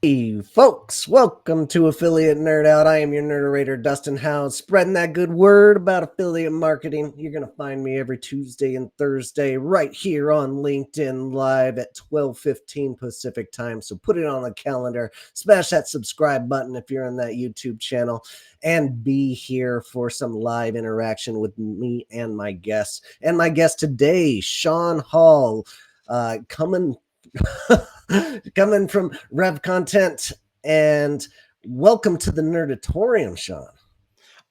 Hey, folks, welcome to Affiliate Nerd Out. I am your nerderator, Dustin House, spreading that good word about affiliate marketing. You're going to find me every Tuesday and Thursday right here on LinkedIn Live at 12:15 Pacific time. So put it on the calendar, smash that subscribe button if you're on that YouTube channel, and be here for some live interaction with me and my guests. And my guest today, Shaun Hall, coming coming from Rev Content, and welcome to the Nerdatorium, Shaun.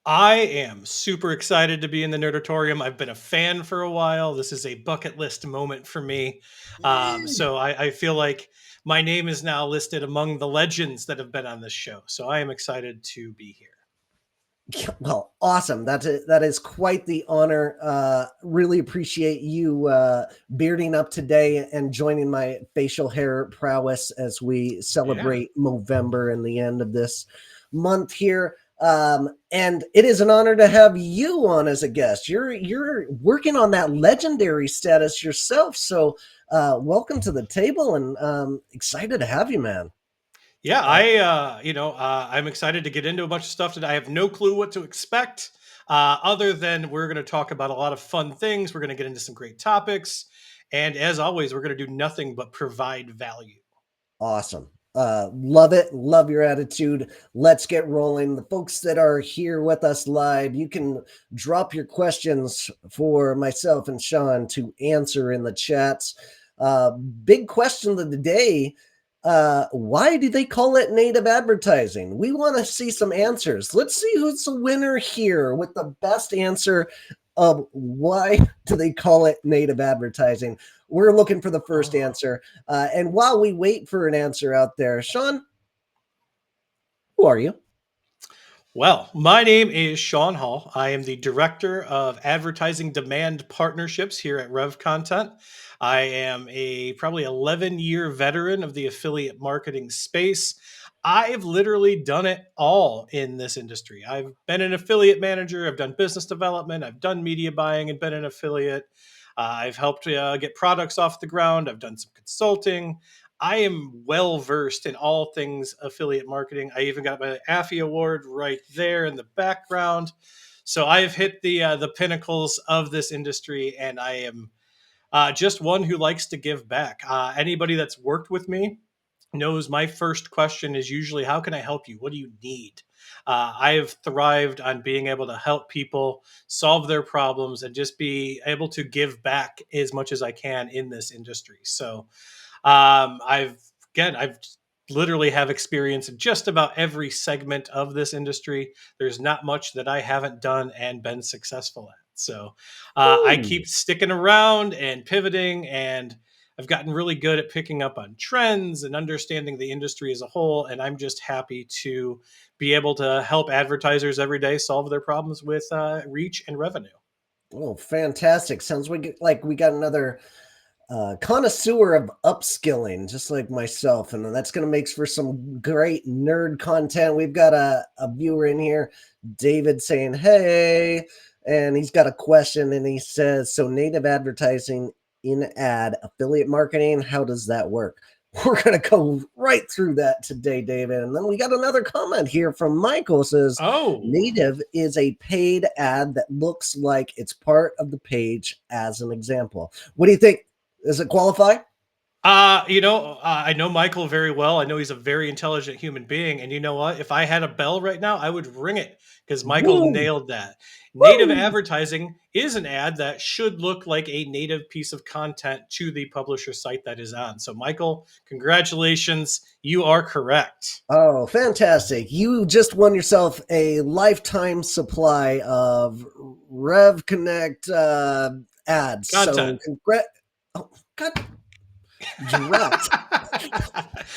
I am super excited to be in the Nerdatorium. I've been a fan for a while. This is a bucket list moment for me. So I feel like my name is now listed among the legends that have been on this show. So I am excited to be here. Well, awesome. That is quite the honor. Really appreciate you bearding up today and joining my facial hair prowess as we Yeah. celebrate Movember and the end of this month here. And it is an honor to have you on as a guest. You're working on that legendary status yourself, so welcome to the table, and excited to have you, man. Yeah, Uh, I'm excited to get into a bunch of stuff today. I have no clue what to expect, other than we're going to talk about a lot of fun things. We're going to get into some great topics, and as always, we're going to do nothing but provide value. Awesome. Love it. Love your attitude. Let's get rolling. The folks that are here with us live, you can drop your questions for myself and Shaun to answer in the chats. Big question of the day. Why do they call it native advertising? We want to see some answers. Let's see who's the winner here with the best answer of why do they call it native advertising. We're looking for the first Oh. answer. And while we wait for an answer out there, Shaun, who are you? Well, my name is Shaun Hall. I am the Director of Advertising Demand Partnerships here at Rev Content. I am a probably 11-year veteran of the affiliate marketing space. I've literally done it all in this industry. I've been an affiliate manager, I've done business development, I've done media buying and been an affiliate. I've helped get products off the ground, I've done some consulting. I am well versed in all things affiliate marketing. I even got my AFI award right there in the background. So I have hit the pinnacles of this industry, and I am just one who likes to give back. Anybody that's worked with me knows my first question is usually, "How can I help you? What do you need?" I have thrived on being able to help people solve their problems and just be able to give back as much as I can in this industry. So I've literally have experience in just about every segment of this industry. There's not much that I haven't done and been successful at. So I Ooh. keep sticking around and pivoting, and I've gotten really good at picking up on trends and understanding the industry as a whole. And I'm just happy to be able to help advertisers every day solve their problems with reach and revenue. Oh, fantastic. Sounds like we got another connoisseur of upskilling, just like myself. And that's going to make for some great nerd content. We've got a viewer in here, David, saying, hey, and he's got a question, and he says, so native advertising in ad affiliate marketing, how does that work? We're going to go right through that today, David. And then we got another comment here from Michael says, Oh, native is a paid ad that looks like it's part of the page as an example. What do you think? Does it qualify? I know Michael very well. I know he's a very intelligent human being. And you know what? If I had a bell right now, I would ring it because Michael Woo! nailed that. Native Woo! advertising is an ad that should look like a native piece of content to the publisher site that is on. So, Michael, congratulations. You are correct. Oh, fantastic. You just won yourself a lifetime supply of Rev Connect ads. So, Content. oh, God, drought.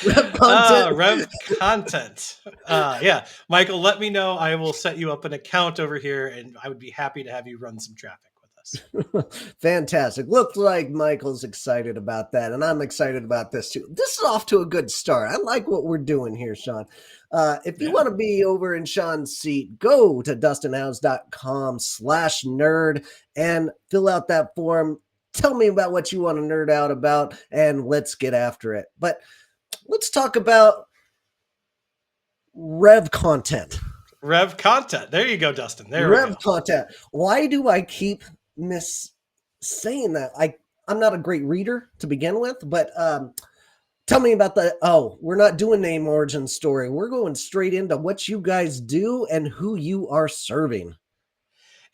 Rev content. Rev content. Yeah, Michael, let me know. I will set you up an account over here, and I would be happy to have you run some traffic with us. Fantastic. Looks like Michael's excited about that, and I'm excited about this too. This is off to a good start. I like what we're doing here, Shaun. If you Yeah. want to be over in Shaun's seat, go to dustinhouse.com/nerd and fill out that form. Tell me about what you want to nerd out about, and let's get after it. But let's talk about Rev content. Rev content. There you go, Dustin. There we go. Rev content. Why do I keep miss saying that? I'm not a great reader to begin with, but tell me about the. Oh, we're not doing name origin story. We're going straight into what you guys do and who you are serving.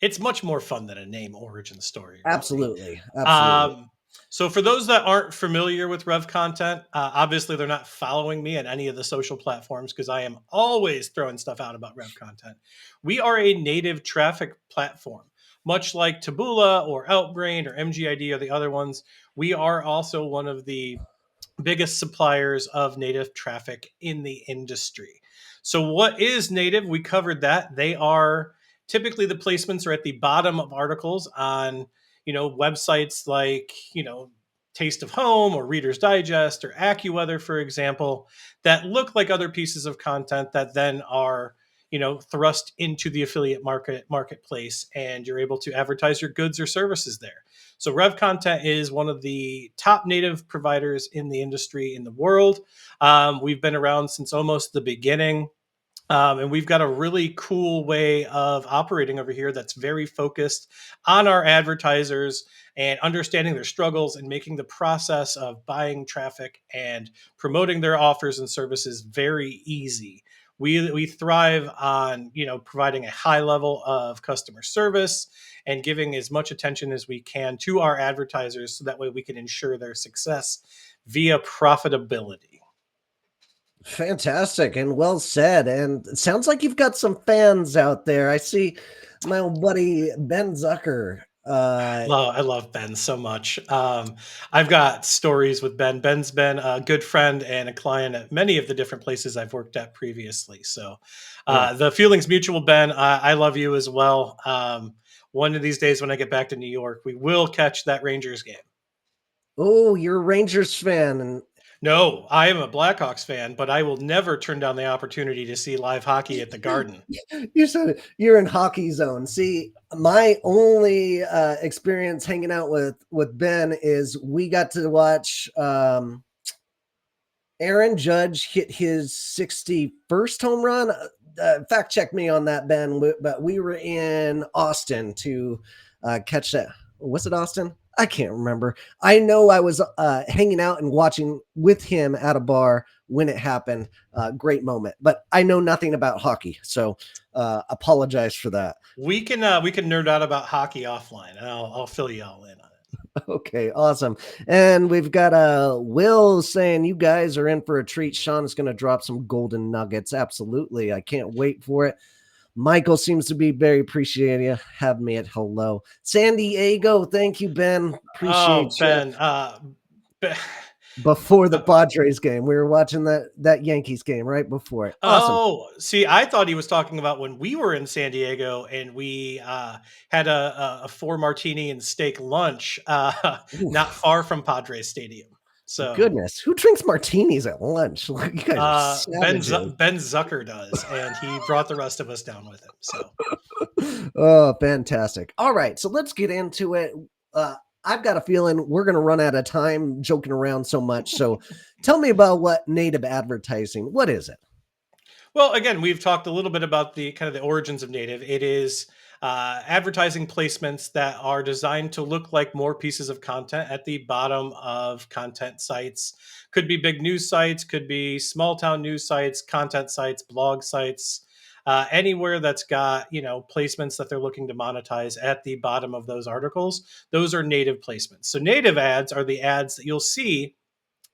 It's much more fun than a name origin story, really. Absolutely, absolutely. Um, so for those that aren't familiar with Rev content, obviously they're not following me on any of the social platforms because I am always throwing stuff out about Rev content. We are a native traffic platform, much like Taboola or Outbrain or MGID or the other ones. We are also one of the biggest suppliers of native traffic in the industry. So, what is native? We covered that. They are typically the placements are at the bottom of articles on websites like Taste of Home or Reader's Digest or AccuWeather, for example, that look like other pieces of content that then are thrust into the affiliate marketplace, and you're able to advertise your goods or services there. So Rev Content is one of the top native providers in the industry in the world. We've been around since almost the beginning. And we've got a really cool way of operating over here that's very focused on our advertisers and understanding their struggles and making the process of buying traffic and promoting their offers and services very easy. We thrive on providing a high level of customer service and giving as much attention as we can to our advertisers so that way we can ensure their success via profitability. Fantastic and well said. And it sounds like you've got some fans out there. I see my old buddy Ben Zucker. I love Ben so much. I've got stories with Ben. Ben's been a good friend and a client at many of the different places I've worked at previously. So Oh, the feeling's mutual, Ben. I love you as well. One of these days when I get back to New York, we will catch that Rangers game. oh, you're a Rangers fan, and No, I am a Blackhawks fan, but I will never turn down the opportunity to see live hockey at the Garden. you said it. You're in hockey zone. See, my only experience hanging out with Ben is we got to watch Aaron Judge hit his 61st home run. Fact check me on that, Ben. But we were in Austin to catch that. Was it Austin? I can't remember. I know I was hanging out and watching with him at a bar when it happened. Great moment. But I know nothing about hockey, so apologize for that. We can nerd out about hockey offline, and I'll fill you all in on it. Okay, awesome. And we've got Will saying you guys are in for a treat. Shaun is going to drop some golden nuggets. Absolutely. I can't wait for it. Michael seems to be very appreciative. Have me at hello. San Diego, thank you, Ben. Oh, Appreciate you. Ben. Be- Before the Padres game, we were watching that Yankees game right before it. Awesome. oh, see, I thought he was talking about when we were in San Diego and we had a four martini and steak lunch not Oof, far from Padres Stadium. So goodness, who drinks martinis at lunch? You guys are savages. Ben Zucker does, and he brought the rest of us down with him. So Oh, fantastic. All right, so let's get into it. I've got a feeling we're going to run out of time joking around so much. So tell me about what native advertising, what is it? well, again, we've talked a little bit about the kind of the origins of native. It is advertising placements that are designed to look like more pieces of content at the bottom of content sites. Could be big news sites, could be small town news sites, content sites, blog sites, anywhere that's got placements that they're looking to monetize at the bottom of those articles. Those are native placements. So native ads are the ads that you'll see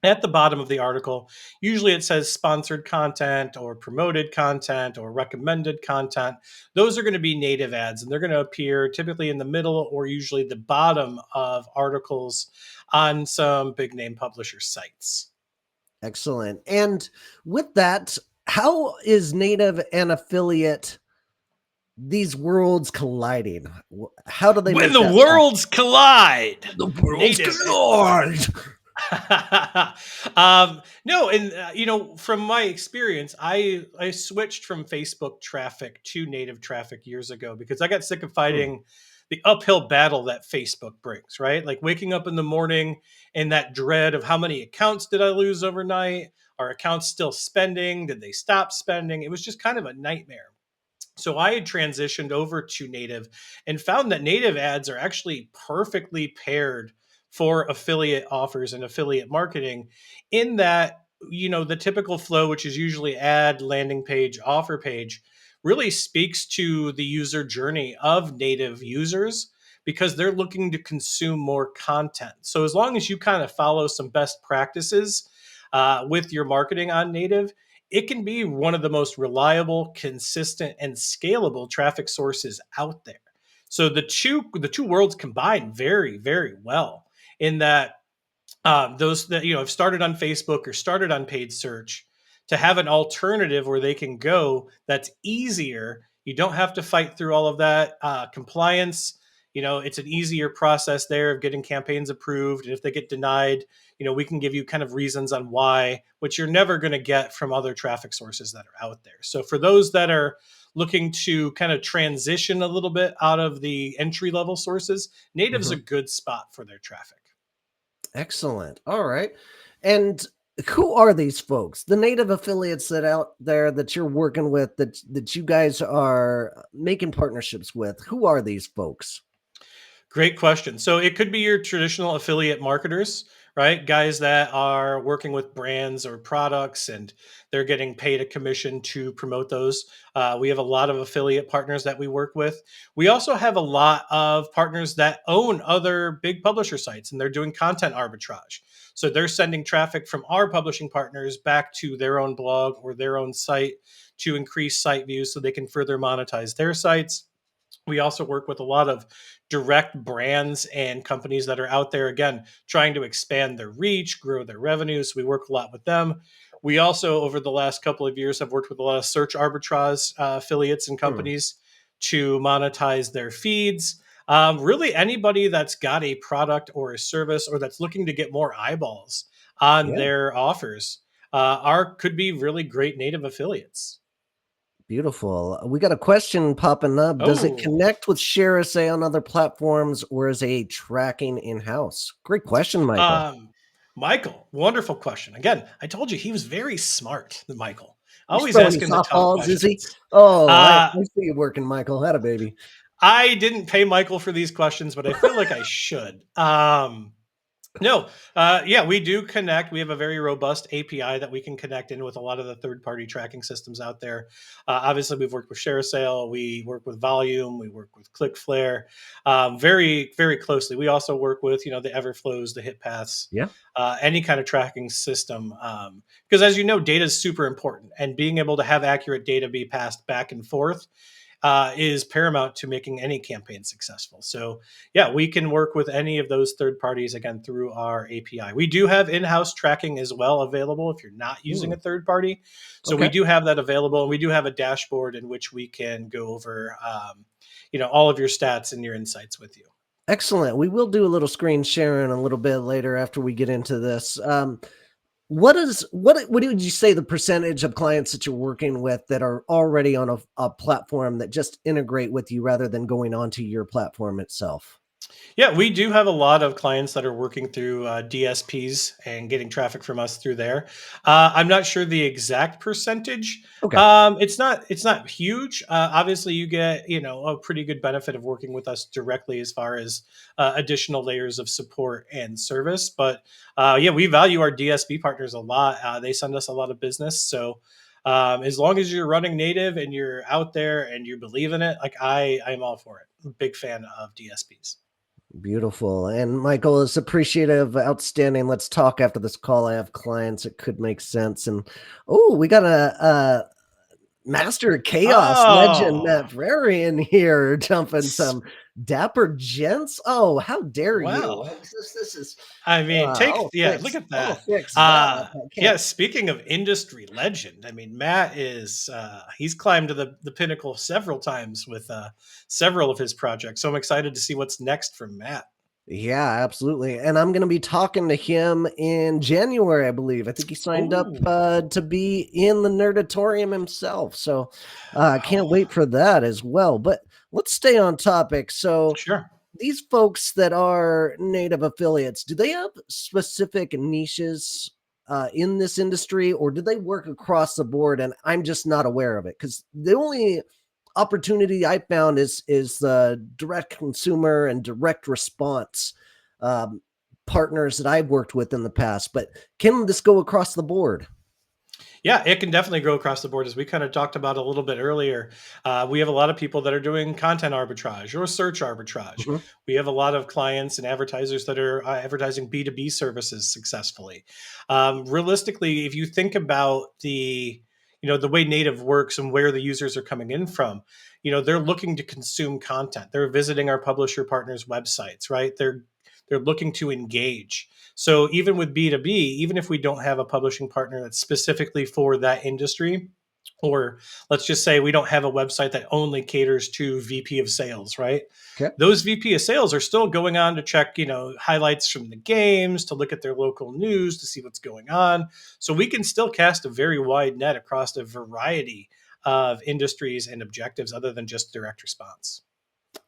at the bottom of the article. Usually it says sponsored content or promoted content or recommended content. Those are going to be native ads, and they're going to appear typically in the middle or usually the bottom of articles on some big name publisher sites. Excellent. And with that, how is native and affiliate these worlds colliding? How do they When make the that worlds collide, the worlds native. collide? No, and from my experience, I switched from Facebook traffic to native traffic years ago because I got sick of Hmm. fighting the uphill battle that Facebook brings, right? Like waking up in the morning and that dread of how many accounts did I lose overnight? Are accounts still spending? Did they stop spending? It was just kind of a nightmare. So I had transitioned over to native and found that native ads are actually perfectly paired for affiliate offers and affiliate marketing, in that, the typical flow, which is usually ad, landing page, offer page, really speaks to the user journey of native users because they're looking to consume more content. So as long as you kind of follow some best practices with your marketing on native, it can be one of the most reliable, consistent, and scalable traffic sources out there. So the two worlds combine very, very well, in that those that have started on Facebook or started on paid search, to have an alternative where they can go that's easier. You don't have to fight through all of that compliance. It's an easier process there of getting campaigns approved, and if they get denied, we can give you kind of reasons on why, which you're never going to get from other traffic sources that are out there. So for those that are looking to kind of transition a little bit out of the entry level sources, native's a Mhm. good spot for their traffic. Excellent. All right. And who are these folks? The native affiliates that out there that you're working with, that you guys are making partnerships with. Who are these folks? Great question. So it could be your traditional affiliate marketers, right? Guys that are working with brands or products, and they're getting paid a commission to promote those. We have a lot of affiliate partners that we work with. We also have a lot of partners that own other big publisher sites, and they're doing content arbitrage. So they're sending traffic from our publishing partners back to their own blog or their own site to increase site views so they can further monetize their sites. We also work with a lot of direct brands and companies that are out there, again, trying to expand their reach, grow their revenues. We work a lot with them. We also, over the last couple of years, have worked with a lot of search arbitrage affiliates and Hmm. companies to monetize their feeds. Really, anybody that's got a product or a service, or that's looking to get more eyeballs on Yeah. their offers, are could be really great native affiliates. Beautiful. We got a question popping up. Does it Oh, connect with share say on other platforms, or is a tracking in house? Great question, Michael. Um, Michael, wonderful question. Again, I told you he was very smart, the Michael. He's Always throwing you asking the tough softballs, is he? questions. Oh, Uh, I see you working, Michael. Had a baby. I didn't pay Michael for these questions, but I feel like I should. No, yeah, we do connect. We have a very robust API that we can connect in with a lot of the third-party tracking systems out there. Obviously, we've worked with ShareSale, we work with Volume, we work with Clicklflare, very, very closely. We also work with the Everflows, the HitPaths, Yeah. any kind of tracking system. Because as you know, data is super important, and being able to have accurate data be passed back and forth is paramount to making any campaign successful. So, yeah, we can work with any of those third parties again through our API. We do have in house tracking as well available if you're not using Hmm. a third party. So, we Okay. do have that available, and we do have a dashboard in which we can go over, all of your stats and your insights with you. Excellent. We will do a little screen sharing a little bit later after we get into this. What would you say the percentage of clients that you're working with that are already on a platform that just integrate with you rather than going onto your platform itself? Yeah, we do have a lot of clients that are working through DSPs and getting traffic from us through there. I'm not sure the exact percentage. Okay. It's not huge. Obviously, you get a pretty good benefit of working with us directly as far as additional layers of support and service. But yeah, we value our DSP partners a lot. They send us a lot of business, so. As long as you're running native and you're out there and you believe in it, like I'm all for it. I'm a big fan of DSPs. Beautiful. And Michael is appreciative, outstanding. Let's talk after this call. I have clients. It could make sense. And oh, we got a Master of Chaos legend, Oh, Matt Frary in here, jumping s- some dapper gents. Oh, how dare you? well, This is I mean, yeah, look at I'll that. fix that. I Yeah, can't. speaking of industry legend, I mean, Matt is he's climbed to the pinnacle several times with several of his projects. So I'm excited to see what's next from Matt. Yeah, absolutely. And I'm going to be talking to him in January, I believe. I think he signed up Oh, to be in the Nerdatorium himself. So I can't wow. wait for that as well. But let's stay on topic. So Sure. these folks that are native affiliates, do they have specific niches? in this industry, or do they work across the board and I'm just not aware of it? Because the only opportunity I found is direct consumer and direct response um, partners that I've worked with in the past. But can this go across the board? Yeah, it can definitely go across the board, as we kind of talked about a little bit earlier. We have a lot of people that are doing content arbitrage or search arbitrage. Mhm. We have a lot of clients and advertisers that are advertising B2B services successfully. Realistically, if you think about the way native works and where the users are coming in from, they're looking to consume content. They're visiting our publisher partners' websites, right? They're looking to engage. So even with B2B, even if we don't have a publishing partner that's specifically for that industry, or let's just say we don't have a website that only caters to VP of sales, right? Okay. Those VP of sales are still going on to check, highlights from the games, to look at their local news, to see what's going on. So we can still cast a very wide net across a variety of industries and objectives other than just direct response.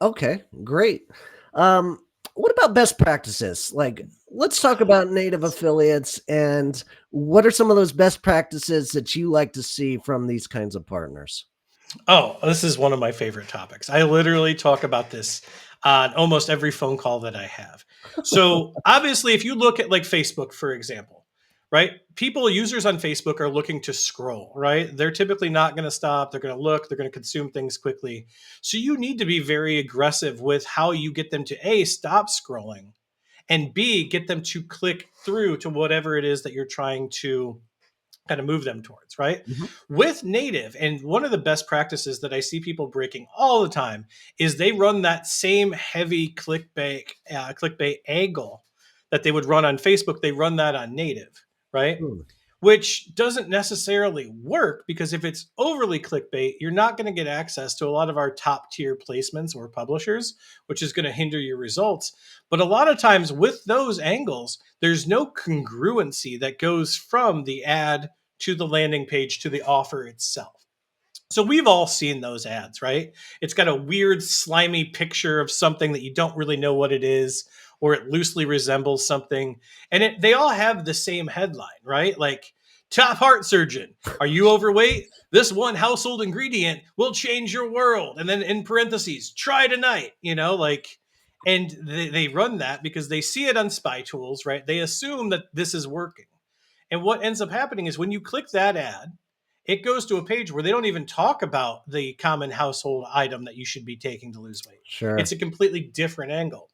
Okay, great. Um, what about best practices? Like, let's talk about native affiliates and what are some of those best practices that you like to see from these kinds of partners? Oh, this is one of my favorite topics. I literally talk about this on almost every phone call that I have. So, obviously, if you look at like Facebook, for example, right? Users on Facebook are looking to scroll, right? They're typically not going to stop. They're going to look, they're going to consume things quickly. So, you need to be very aggressive with how you get them to A, stop scrolling, and B, get them to click through to whatever it is that you're trying to kind of move them towards, right? Mhm. With native, and one of the best practices that I see people breaking all the time is they run that same heavy clickbait angle that they would run on Facebook. They run that on native, right? Hmm. Which doesn't necessarily work, because if it's overly clickbait, you're not going to get access to a lot of our top tier placements or publishers, which is going to hinder your results. But a lot of times with those angles, there's no congruency that goes from the ad to the landing page to the offer itself. So we've all seen those ads, right? It's got a weird, slimy picture of something that you don't really know what it is, or it loosely resembles something. And they all have the same headline, right? Like, top heart surgeon, are you overweight? This one household ingredient will change your world. And then in parentheses, try tonight, and they run that because they see it on spy tools, right? They assume that this is working. And what ends up happening is when you click that ad, it goes to a page where they don't even talk about the common household item that you should be taking to lose weight. It's Sure. a completely different angle.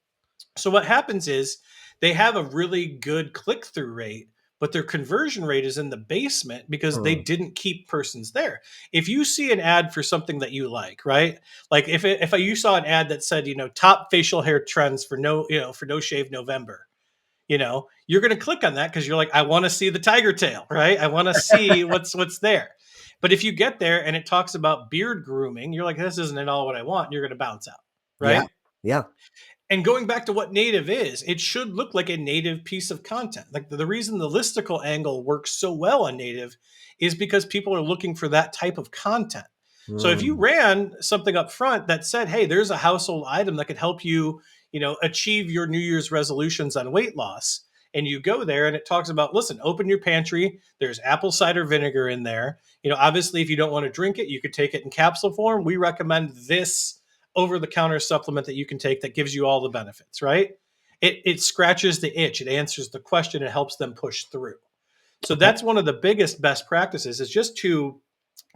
So what happens is they have a really good click through rate, but their conversion rate is in the basement because they Hmm. didn't keep persons there. If you see an ad for something that you like, right? Like if you saw an ad that said, top facial hair trends for no shave November, you're going to click on that because you're like, I want to see the tiger tail, right? I want to see what's there. But if you get there and it talks about beard grooming, you're like, this isn't at all what I want. And you're going to bounce out, Yeah. right? Yeah. And going back to what native is, it should look like a native piece of content. Like the reason the listicle angle works so well on native is because people are looking for that type of content. So if you Hmm. ran something up front that said, hey, there's a household item that could help you, achieve your New Year's resolutions on weight loss, and you go there and it talks about, listen, open your pantry, there's apple cider vinegar in there. Obviously, if you don't want to drink it, you could take it in capsule form. We recommend this over the counter supplement that you can take that gives you all the benefits, right? It scratches the itch, it answers the question, it helps them push through. So Okay. that's one of the biggest best practices, is just to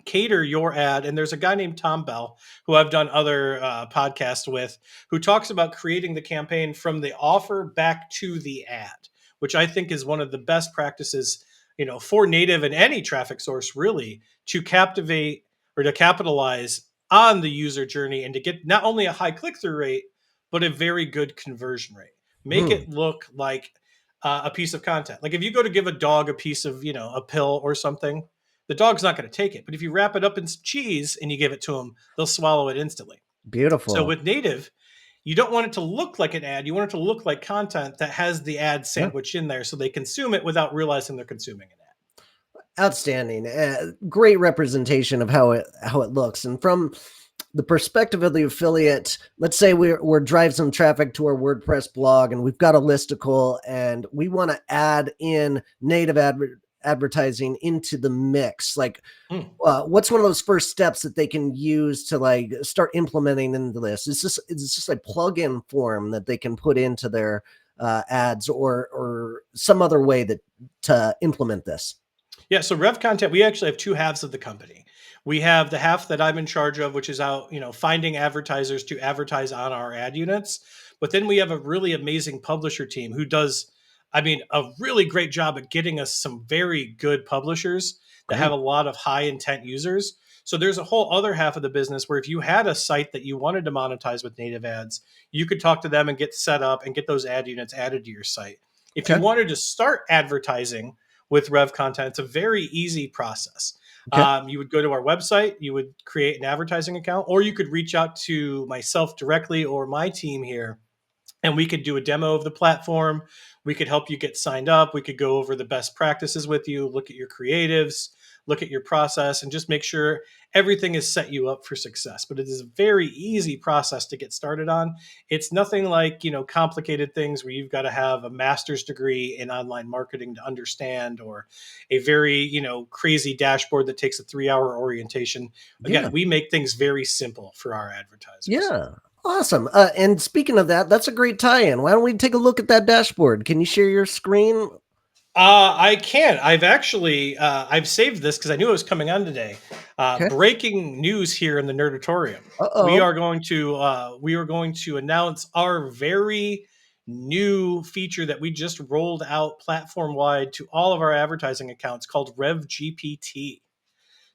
cater your ad. And there's a guy named Tom Bell, who I've done other podcasts with, who talks about creating the campaign from the offer back to the ad, which I think is one of the best practices, for native and any traffic source, really, to captivate or to capitalize on the user journey and to get not only a high click-through rate, but a very good conversion rate. Make Hmm. it look like a piece of content. Like if you go to give a dog a piece of, a pill or something, the dog's not going to take it. But if you wrap it up in cheese and you give it to them, they'll swallow it instantly. So Beautiful. with native, you don't want it to look like an ad. You want it to look like content that has the ad Yeah. sandwiched in there so they consume it without realizing they're consuming an ad. Outstanding. Great representation of how it looks. And from the perspective of the affiliate. Let's say we're drive some traffic to our WordPress blog, and we've got a listicle, and we want to add in native advertising into the mix. Like, Hmm. what's one of those first steps that they can use to like start implementing into this? It's just a plug-in form that they can put into their ads, or some other way that to implement this. Yeah, so Rev Content, we actually have two halves of the company. We have the half that I'm in charge of, which is out, finding advertisers to advertise on our ad units. But then we have a really amazing publisher team who does, I mean, a really great job at getting us some very good publishers that have a Great. lot of high intent users. So there's a whole other half of the business where if you had a site that you wanted to monetize with native ads, you could talk to them and get set up and get those ad units added to your site. If you Okay. wanted to start advertising with Rev Content, it's a very easy process. Okay. You would go to our website, you would create an advertising account, or you could reach out to myself directly or my team here, and we could do a demo of the platform. We could help you get signed up. We could go over the best practices with you, look at your creatives, look at your process, and just make sure everything is set you up for success. But it is a very easy process to get started on. It's nothing like, complicated things where you've got to have a master's degree in online marketing to understand, or a very, crazy dashboard that takes a 3 hour orientation. Again, Yeah. we make things very simple for our advertisers. Yeah. Awesome. And speaking of that, that's a great tie-in. Why don't we take a look at that dashboard? Can you share your screen? I can. I've actually I've saved this because I knew it was coming on today. Okay. Breaking news here in the Nerdatorium. We Uh-oh. are going to announce our very new feature that we just rolled out platform wide to all of our advertising accounts, called Rev GPT.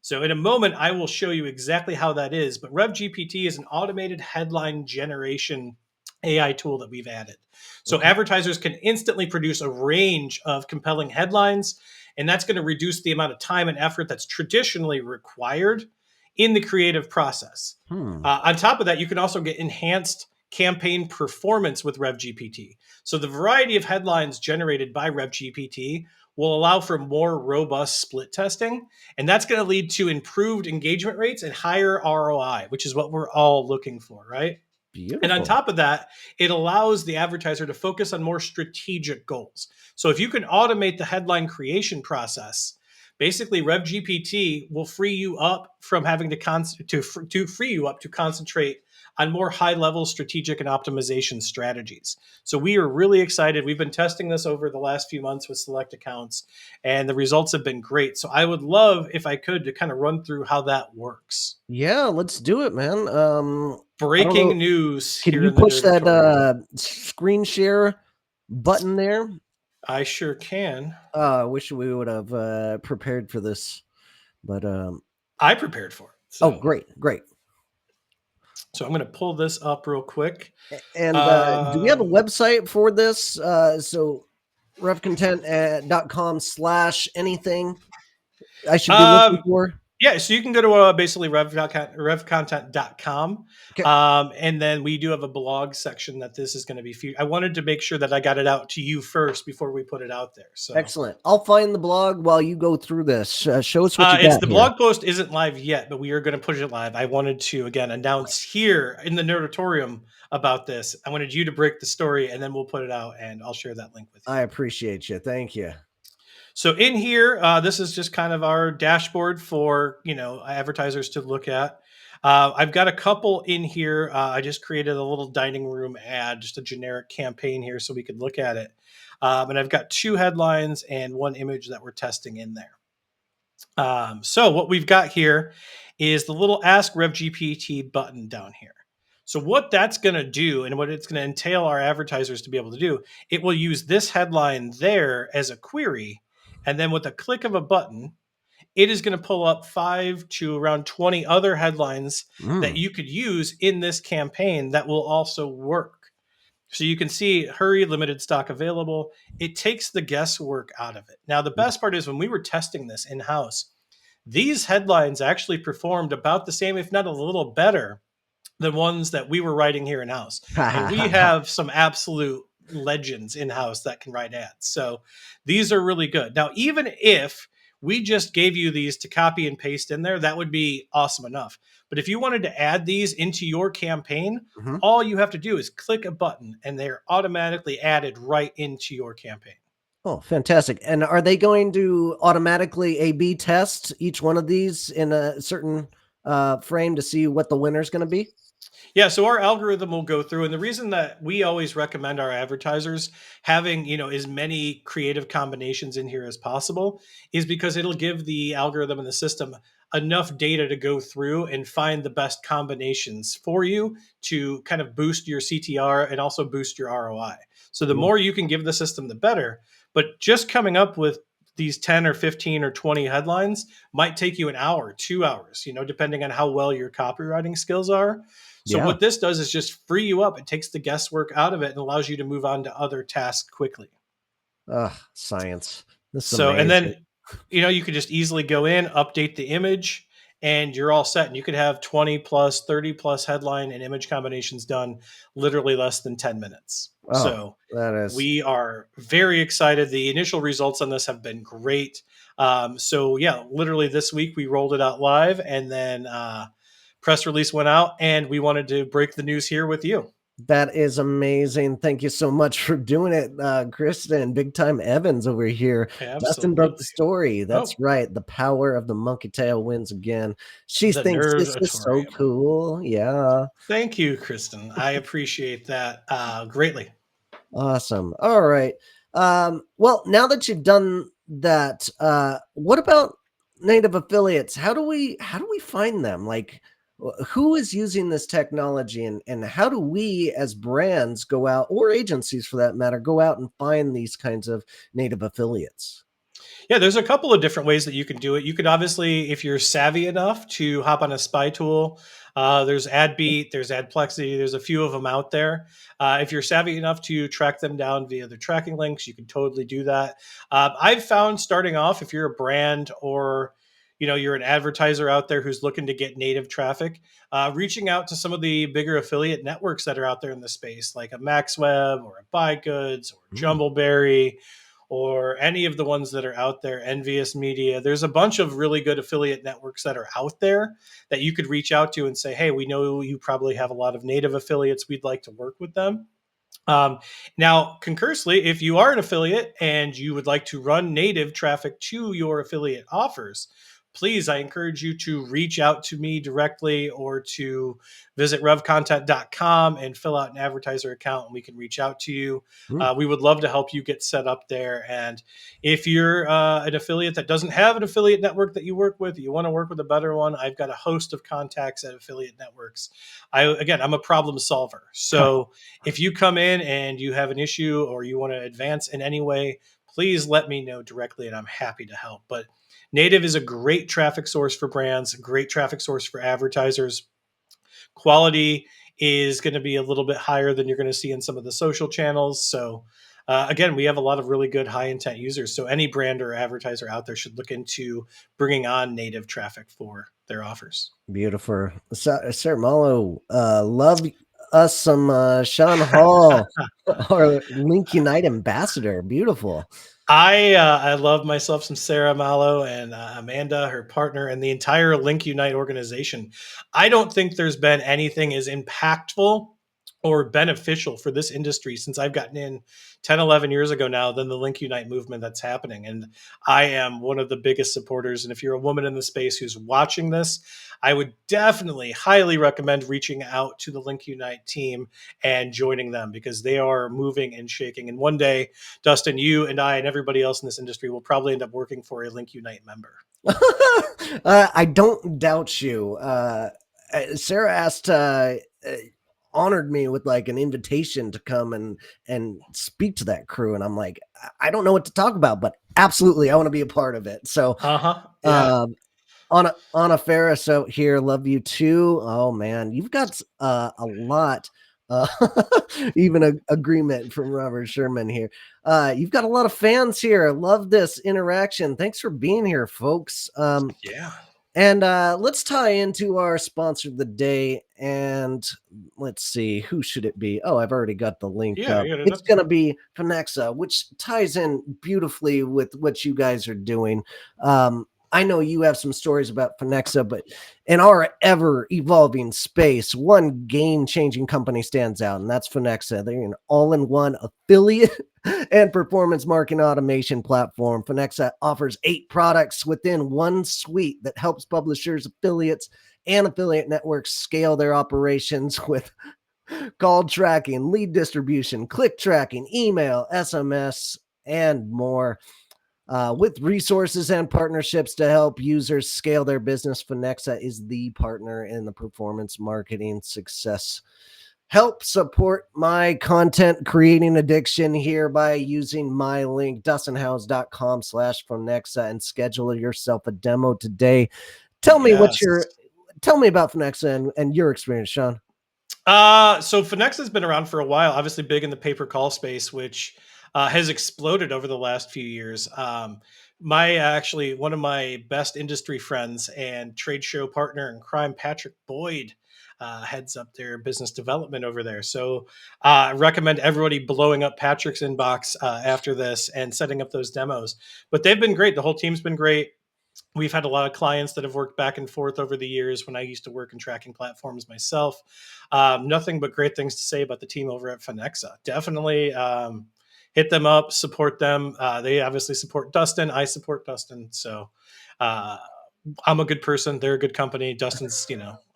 So in a moment, I will show you exactly how that is. But RevGPT is an automated headline generation AI tool that we've added. So Okay. advertisers can instantly produce a range of compelling headlines, and that's going to reduce the amount of time and effort that's traditionally required in the creative process. Hmm. On top of that, you can also get enhanced campaign performance with RevGPT. So the variety of headlines generated by RevGPT will allow for more robust split testing, and that's going to lead to improved engagement rates and higher ROI, which is what we're all looking for, right? And on Beautiful. top of that, it allows the advertiser to focus on more strategic goals. So if you can automate the headline creation process, basically RevGPT will free you up from having to free you up to concentrate on more high-level strategic and optimization strategies. So we are really excited. We've been testing this over the last few months with select accounts, and the results have been great. So I would love, if I could, to kind of run through how that works. Yeah, let's do it, man. I don't know. Breaking news Can here you in the push that Nerdatorium. screen share button there? I sure can. I wish we would have prepared for this, but I prepared for it. oh, So, great, great. I'm going to pull this up real quick. And do we have a Um, website for this? So revcontent.com slash anything I should be looking um, for? yeah, so you can go to basically revcontent.com. Okay, And then we do have a blog section that this is going to be. I wanted to make sure that I got it out to you first before we put it out there. So, excellent. I'll find the blog while you go through this. Show us what you it's got the here. blog post isn't live yet, but we are going to push it live. I wanted to again announce here in the Nerdatorium about this. I wanted you to break the story, and then we'll put it out, and I'll share that link with you. I appreciate you. Thank you. So in here, this is just kind of our dashboard for advertisers to look at. I've got a couple in here. I just created a little dining room ad, just a generic campaign here, so we could look at it. And I've got two headlines and one image that we're testing in there. So what we've got here is the little Ask RevGPT button down here. So what that's going to do, and what it's going to entail our advertisers to be able to do, it will use this headline there as a query, and then with a click of a button, it is going to pull up 5 to around 20 other headlines that Mm. you could use in this campaign that will also work. So you can see hurry, limited stock available. It takes the guesswork out of it. Now, the best part is when we were testing this in house, these headlines actually performed about the same, if not a little better, than ones that we were writing here in house. And we have some absolute legends in house that can write ads. So these are really good. Now, even if We just gave you these to copy and paste in there. That would be awesome enough. But if you wanted to add these into your campaign, Mhm. all you have to do is click a button and they're automatically added right into your campaign. Oh, fantastic. And are they going to automatically A/B test each one of these in a certain, frame to see what the winner's gonna be? Yeah, so our algorithm will go through, and the reason that we always recommend our advertisers having, as many creative combinations in here as possible is because it'll give the algorithm and the system enough data to go through and find the best combinations for you to kind of boost your CTR and also boost your ROI. So the Mm, more you can give the system, the better. But just coming up with these 10 or 15 or 20 headlines might take you an hour, 2 hours, depending on how well your copywriting skills are. So yeah. what this does is just free you up. It takes the guesswork out of it and allows you to move on to other tasks quickly. Ugh, science. This is So, and amazing. then, you could just easily go in, update the image, and you're all set. And you could have 20 plus, 30 plus headline and image combinations done literally less than 10 minutes. Oh, So that is we are very excited. The initial results on this have been great. So yeah, literally this week we rolled it out live, and then press release went out, and we wanted to break the news here with you. that is amazing. Thank you so much for doing it, Kristen, Big Time Evans over here. Dustin broke the Absolutely. story. That's Oh, right. The power of the monkey tail wins again. She the thinks this is so Nerdatorium. cool. Yeah. Thank you, Kristen. I appreciate that greatly. Awesome. All right. Well, now that you've done that, what about native affiliates? How do we find them? Like who is using this technology and how do we as brands go out or agencies for that matter go out and find these kinds of native affiliates? Yeah, there's a couple of different ways that you can do it. You could obviously, if you're savvy enough to hop on a spy tool, there's AdBeat, there's AdPlexity, there's a few of them out there. If you're savvy enough to track them down via the tracking links, you can totally do that. I've found starting off, if you're a brand or you're an advertiser out there who's looking to get native traffic, reaching out to some of the bigger affiliate networks that are out there in the space, like a MaxWeb or a Buy Goods or Mm, Jumbleberry or any of the ones that are out there, Envious Media. There's a bunch of really good affiliate networks that are out there that you could reach out to and say, hey, we know you probably have a lot of native affiliates. We'd like to work with them. Now, conversely, if you are an affiliate and you would like to run native traffic to your affiliate offers, please, I encourage you to reach out to me directly or to visit revcontent.com and fill out an advertiser account and we can reach out to you. mm. We would love to help you get set up there. And if you're an affiliate that doesn't have an affiliate network that you work with, you want to work with a better one, I've got a host of contacts at affiliate networks. I'm a problem solver. So if you come in and you have an issue or you want to advance in any way, please let me know directly and I'm happy to help. But native is a great traffic source for brands, a great traffic source for advertisers. Quality is going to be a little bit higher than you're going to see in some of the social channels. So, again, we have a lot of really good high intent users. So, any brand or advertiser out there should look into bringing on native traffic for their offers. Beautiful. Sir Malo, love us some Sean Hall, our Link Unite ambassador. Beautiful. I love myself some Sarah Mallow and Amanda, her partner, and the entire Link Unite organization. I don't think there's been anything as impactful or beneficial for this industry since I've gotten in 10, 11 years ago now than the Link Unite movement that's happening. And I am one of the biggest supporters. And if you're a woman in the space who's watching this, I would definitely highly recommend reaching out to the Link Unite team and joining them because they are moving and shaking. And one day, Dustin, you and I and everybody else in this industry will probably end up working for a Link Unite member. I don't doubt you. Sarah asked, honored me with like an invitation to come and speak to that crew, and I'm like, I don't know what to talk about, but absolutely, I want to be a part of it. So, Uh huh. Yeah. um, Anna Ferris out here, love you too. Oh man, you've got a lot. Uh, even a agreement from Robert Sherman here. You've got a lot of fans here. Love this interaction. Thanks for being here, folks. Yeah. And let's tie into our sponsor of the day. And let's see, who should it be? Oh, I've already got the link Yeah, up. I got it It's up going to here. be Finexa, which ties in beautifully with what you guys are doing. I know you have some stories about Finexa, but in our ever evolving space, one game changing company stands out, and that's Finexa. They're an all in one affiliate and performance marketing automation platform. Finexa offers 8 products within one suite that helps publishers, affiliates, and affiliate networks scale their operations with call tracking, lead distribution, click tracking, email, SMS, and more. With resources and partnerships to help users scale their business, Finexa is the partner in the performance marketing success. Help support my content creating addiction here by using my link, dustinhouse.com/Finexa, and schedule yourself a demo today. Tell me what Yes. your tell me about Finexa and your experience, Shaun. So Finex has been around for a while, obviously big in the pay per call space, which has exploded over the last few years. My actually one of my best industry friends and trade show partner in crime, Patrick Boyd, heads up their business development over there. So I recommend everybody blowing up Patrick's inbox after this and setting up those demos. But they've been great. The whole team's been great. We've had a lot of clients that have worked back and forth over the years when I used to work in tracking platforms myself. Nothing but great things to say about the team over at Finexa. Definitely hit them up, support them. They obviously support Dustin. I support Dustin. So uh, I'm a good person. They're a good company. Dustin's,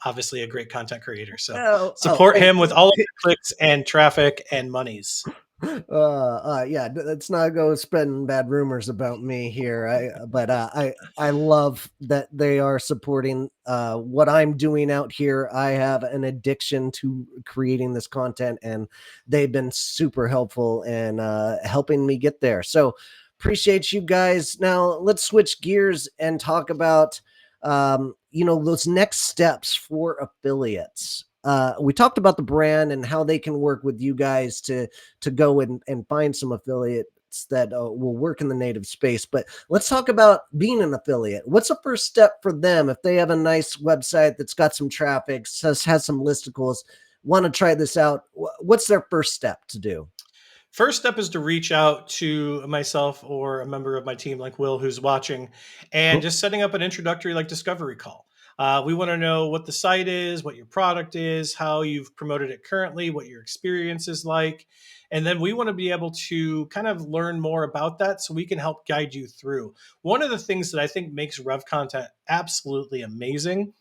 obviously a great content creator. So support Thank him with all of the clicks and traffic and monies. yeah, let's not go spreading bad rumors about me here. I love that they are supporting what I'm doing out here. I have an addiction to creating this content, and they've been super helpful in helping me get there. So appreciate you guys. Now let's switch gears and talk about those next steps for affiliates. We talked about the brand and how they can work with you guys to go and find some affiliates that will work in the native space. But let's talk about being an affiliate. What's the first step for them if they have a nice website that's got some traffic, has some listicles, want to try this out? What's their first step to do? First step is to reach out to myself or a member of my team, like Will, who's watching, and Cool. just setting up an introductory, like discovery call. We want to know what the site is, what your product is, how you've promoted it currently, what your experience is like. And then we want to be able to kind of learn more about that so we can help guide you through. One of the things that I think makes Rev content absolutely amazing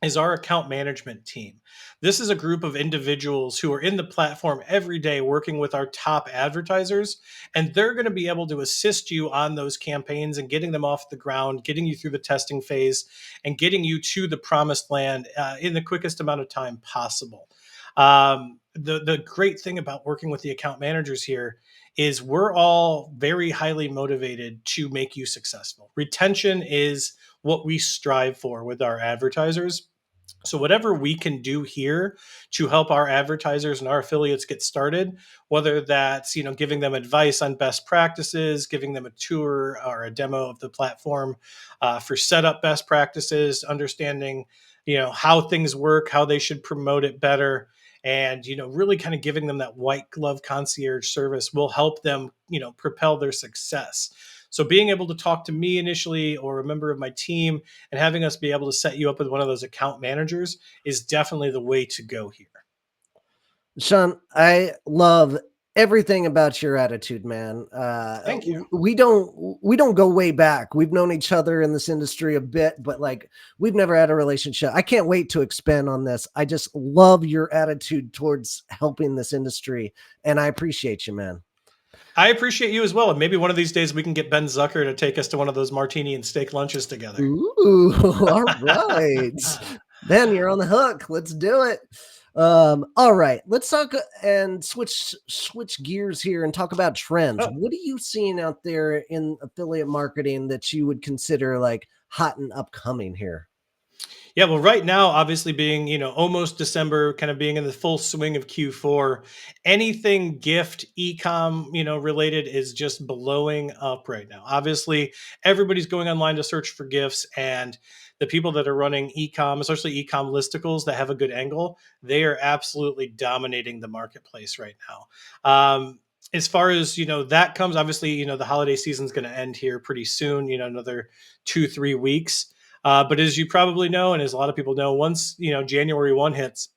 is our account management team. This is a group of individuals who are in the platform every day working with our top advertisers, and they're going to be able to assist you on those campaigns and getting them off the ground, getting you through the testing phase, and getting you to the promised land in the quickest amount of time possible. The great thing about working with the account managers here is we're all very highly motivated to make you successful. Retention is what we strive for with our advertisers. So whatever we can do here to help our advertisers and our affiliates get started, whether that's giving them advice on best practices, giving them a tour or a demo of the platform for setup best practices, understanding how things work, how they should promote it better, and really kind of giving them that white glove concierge service will help them propel their success. So being able to talk to me initially or a member of my team and having us be able to set you up with one of those account managers is definitely the way to go here. Shaun, I love everything about your attitude, man. Thank you. We don't go way back. We've known each other in this industry a bit, but like we've never had a relationship. I can't wait to expand on this. I just love your attitude towards helping this industry, and I appreciate you, man. I appreciate you as well. And maybe one of these days we can get Ben Zucker to take us to one of those martini and steak lunches together. Ooh, all right. Ben, you're on the hook. Let's do it. All right, let's talk and switch gears here and talk about trends. Oh, What are you seeing out there in affiliate marketing that you would consider like hot and upcoming here? Yeah, well, right now, obviously being, almost December, kind of being in the full swing of Q4, anything gift ecom, related is just blowing up right now. Obviously, everybody's going online to search for gifts, and the people that are running ecom, especially ecom listicles that have a good angle, they are absolutely dominating the marketplace right now. As far as that comes, obviously, the holiday season's going to end here pretty soon. Another 2-3 weeks. But as you probably know, and as a lot of people know, once January 1 hits,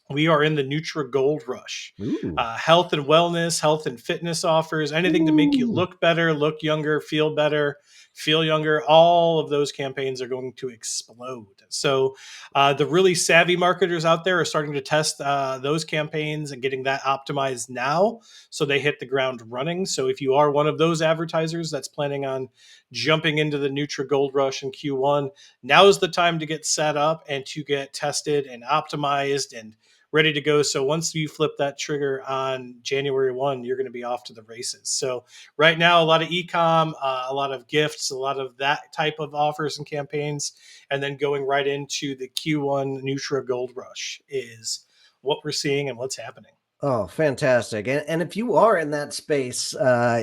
we are in the Nutra Gold Rush. Ooh. Health and wellness, health and fitness offers, anything to make you Ooh. look better, look younger, feel better, feel younger. All of those campaigns are going to explode. So the really savvy marketers out there are starting to test those campaigns and getting that optimized now, so they hit the ground running. So if you are one of those advertisers that's planning on jumping into the Nutra Gold Rush in Q1, now is the time to get set up and to get tested and optimized and ready to go. So once you flip that trigger on January 1, you're going to be off to the races. So right now, a lot of ecom, a lot of gifts, a lot of that type of offers and campaigns, and then going right into the Q1 Nutra Gold Rush is what we're seeing and what's happening. Oh, fantastic. And if you are in that space,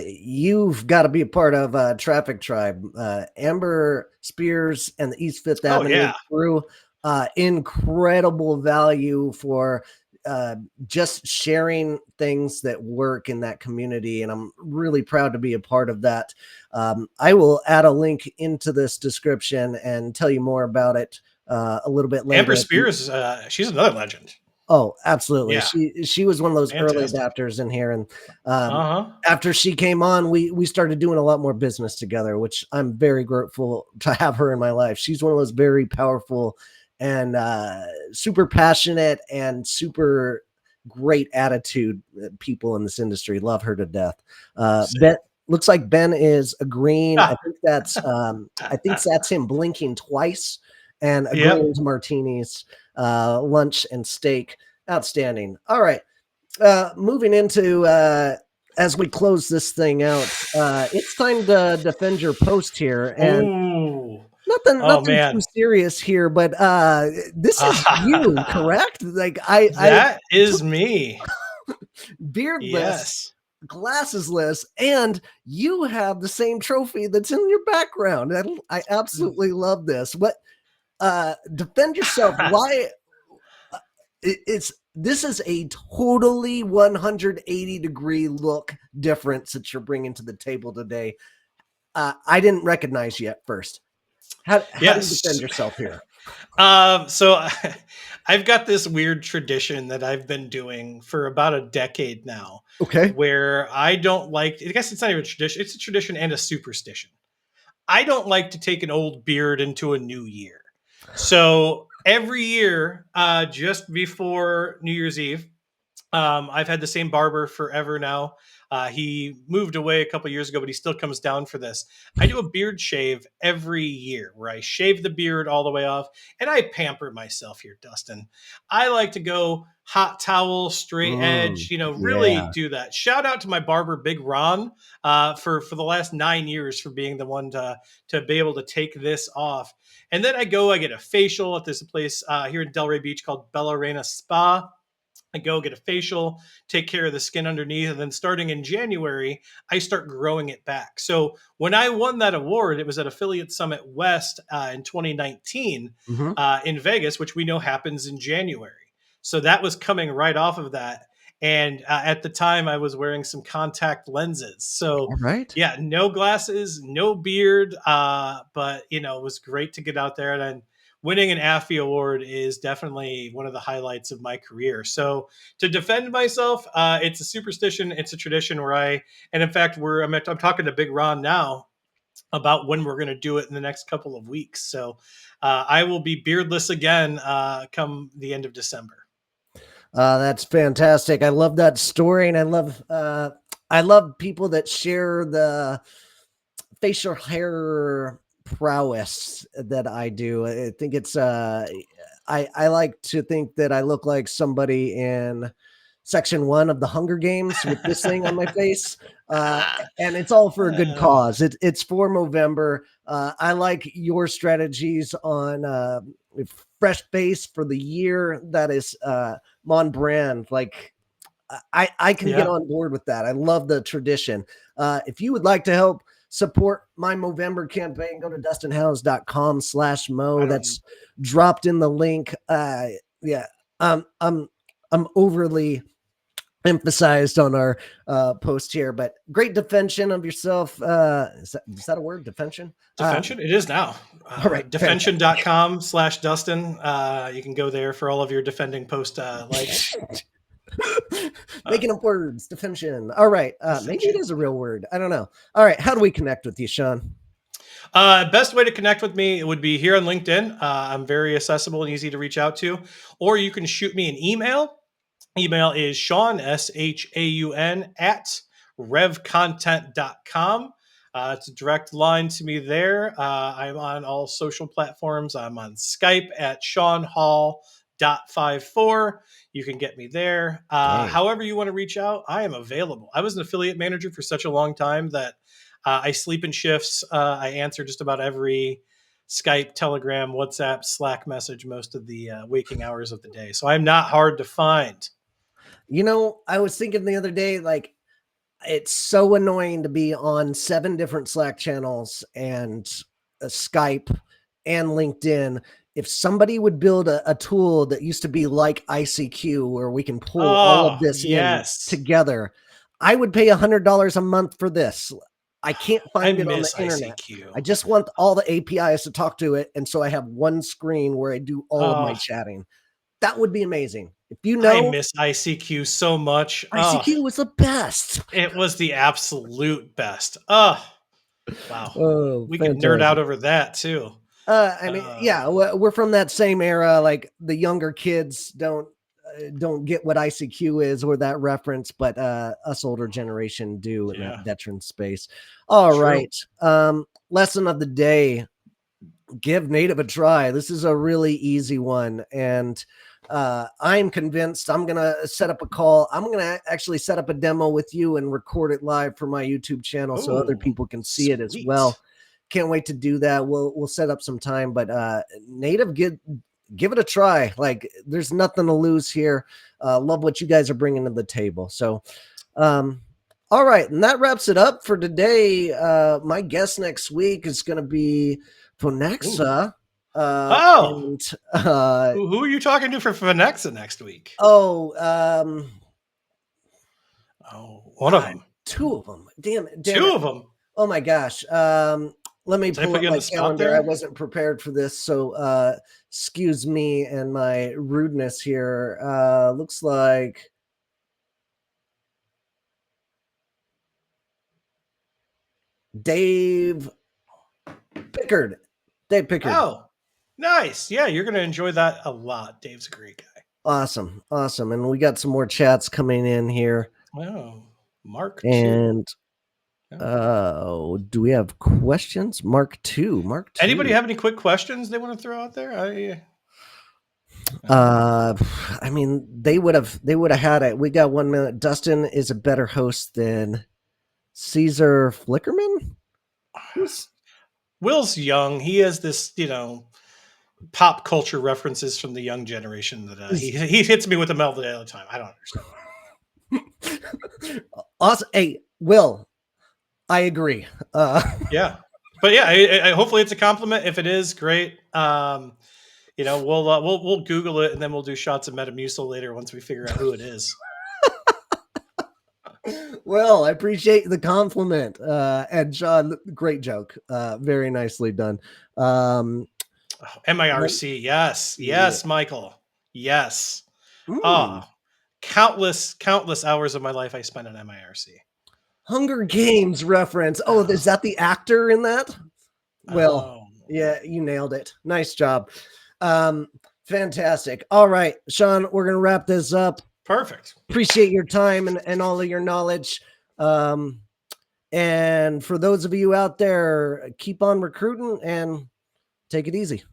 you've got to be a part of Traffic Tribe. Amber Spears and the East Fifth Oh Avenue yeah. crew, incredible value for just sharing things that work in that community. And I'm really proud to be a part of that. I will add a link into this description and tell you more about it a little bit Amber later. Spears, she's another legend. Oh, absolutely. Yeah, She was one of those early fantastic. adapters in here, and um, Uh-huh. after she came on, we started doing a lot more business together, which I'm very grateful to have her in my life. She's one of those very powerful and super passionate and super great attitude people in this industry. Love her to death. Ben Same. looks like Ben is agreeing. I think that's him blinking twice and Yep. agreeing to martinis, lunch and steak. Outstanding. All right. Moving into as we close this thing out, it's time to defend your post here, and Ooh. Oh nothing too man. serious here, but this is you, correct? Like I That is me. beardless, Yes. glassesless, and you have the same trophy that's in your background. I absolutely love this. What defend yourself? Why it's this is a totally 180-degree look difference that you're bringing to the table today. I didn't recognize you at first. How do you defend Yes. yourself here? So I've got this weird tradition that I've been doing for about a decade now, Okay. where I don't like, I guess it's not even a tradition, it's a tradition and a superstition. I don't like to take an old beard into a new year. So every year, just before New Year's Eve, I've had the same barber forever now. He moved away a couple years ago, but he still comes down for this. I do a beard shave every year where I shave the beard all the way off and I pamper myself here, Dustin. I like to go hot towel, straight edge, really Yeah. do that. Shout out to my barber, Big Ron, for the last 9 years for being the one to be able to take this off. And then I get a facial at this place here in Delray Beach called Bella Reina Spa. I go get a facial, take care of the skin underneath, and then starting in January, I start growing it back. So when I won that award, it was at Affiliate Summit West in 2019 Hmm. in Vegas, which we know happens in January. So that was coming right off of that. And at the time, I was wearing some contact lenses. So All right. yeah, no glasses, no beard, but it was great to get out there and winning an AFI award is definitely one of the highlights of my career. So to defend myself, it's a superstition, it's a tradition where and in fact, I'm talking to Big Ron now about when we're going to do it in the next couple of weeks. So I will be beardless again come the end of December. That's fantastic. I love that story, and I love people that share the facial hair prowess that I do. I think it's I like to think that I look like somebody in section 1 of the Hunger Games with this thing on my face. And it's all for a good cause. It's for Movember. I like your strategies on fresh face for the year. That is Mon brand. Like I can get Yeah, on board with that. I love the tradition. If you would like to help support my Movember campaign, go to dustinhouse.com/mo. I don't. That's dropped in the link. Yeah, I'm overly emphasized on our post here, but great defension of yourself. Is that a word? Defension? Defension? It is now. All right, fantastic. Defension.com/Dustin. You can go there for all of your defending post likes. Making up words, defension. All right. Maybe it Defension. is a real word. I don't know. All right. How do we connect with you, Shaun? Best way to connect with me would be here on LinkedIn. I'm very accessible and easy to reach out to. Or you can shoot me an email. Email is Shaun, SHAUN, at revcontent.com. It's a direct line to me there. I'm on all social platforms. I'm on Skype at ShaunHall.54. You can get me there. Dang. However, you want to reach out, I am available. I was an affiliate manager for such a long time that I sleep in shifts. I answer just about every Skype, Telegram, WhatsApp, Slack message most of the waking hours of the day. So I'm not hard to find. I was thinking the other day, like, it's so annoying to be on 7 different Slack channels and Skype and LinkedIn. If somebody would build a tool that used to be like ICQ where we can pull all of Oh, this in yes. together, I would pay $100 a month for this. I can't I find it on the miss internet. I ICQ. just want all the APIs to talk to it. And so I have one screen where I do all of my Oh, chatting. That would be amazing. If you I know, miss ICQ so much. Oh, ICQ was the best. it was the absolute best. Oh, wow. Oh, We could nerd out fantastic. over that too. I mean, Uh, yeah, we're from that same era. Like the younger kids don't get what ICQ is or that reference, but us older generation do in that yeah, veteran space. All true. right. Lesson of the day: give native a try. This is a really easy one, and I'm convinced I'm gonna set up a call. I'm gonna actually set up a demo with you and record it live for my YouTube channel so other Oh, people can see it as sweet. well. Can't wait to do that. We'll set up some time, but native, give it a try. Like there's nothing to lose here. Love what you guys are bringing to the table. So um all right, and that wraps it up for today. My guest next week is going to be Ooh. Phonexa. Oh, And who are you talking to for Finexa next week? oh, Oh, one of God, them. two of them. Damn Two it. of them. Oh my gosh. Let me Did I pull put up you on my the spot calendar. I there? wasn't prepared for this, so excuse me and my rudeness here. Looks like Dave Pickard. Dave Pickard. Oh, nice. Yeah, you're going to enjoy that a lot. Dave's a great guy. Awesome. Awesome. And we got some more chats coming in here. Oh, Mark 2. And Oh. do we have questions? Mark 2. Mark Anybody 2. have any quick questions they want to throw out there? Uh, Uh I mean, they would have had it. We got 1 minute. Dustin is a better host than Caesar Flickerman? Who's Will's young. He has this, pop culture references from the young generation that is he hits me with them all the time. I don't understand. awesome. Hey, Will, I agree. Yeah, but yeah, hopefully it's a compliment. If it is, great. We'll Google it and then we'll do shots of Metamucil later once we figure out who it is. Well, I appreciate the compliment. And Sean, great joke. Very nicely done. Um Oh, MIRC, yes, yeah. yes, Michael, yes. Mm. Ah, countless hours of my life I spent on MIRC. Hunger Games reference. Oh, is Oh, that the actor in that? Well, oh, yeah, you nailed it. Nice job. Um, Fantastic. All right, Sean, we're gonna wrap this up. perfect. Appreciate your time and all of your knowledge. Um, and for those of you out there, keep on recruiting and take it easy.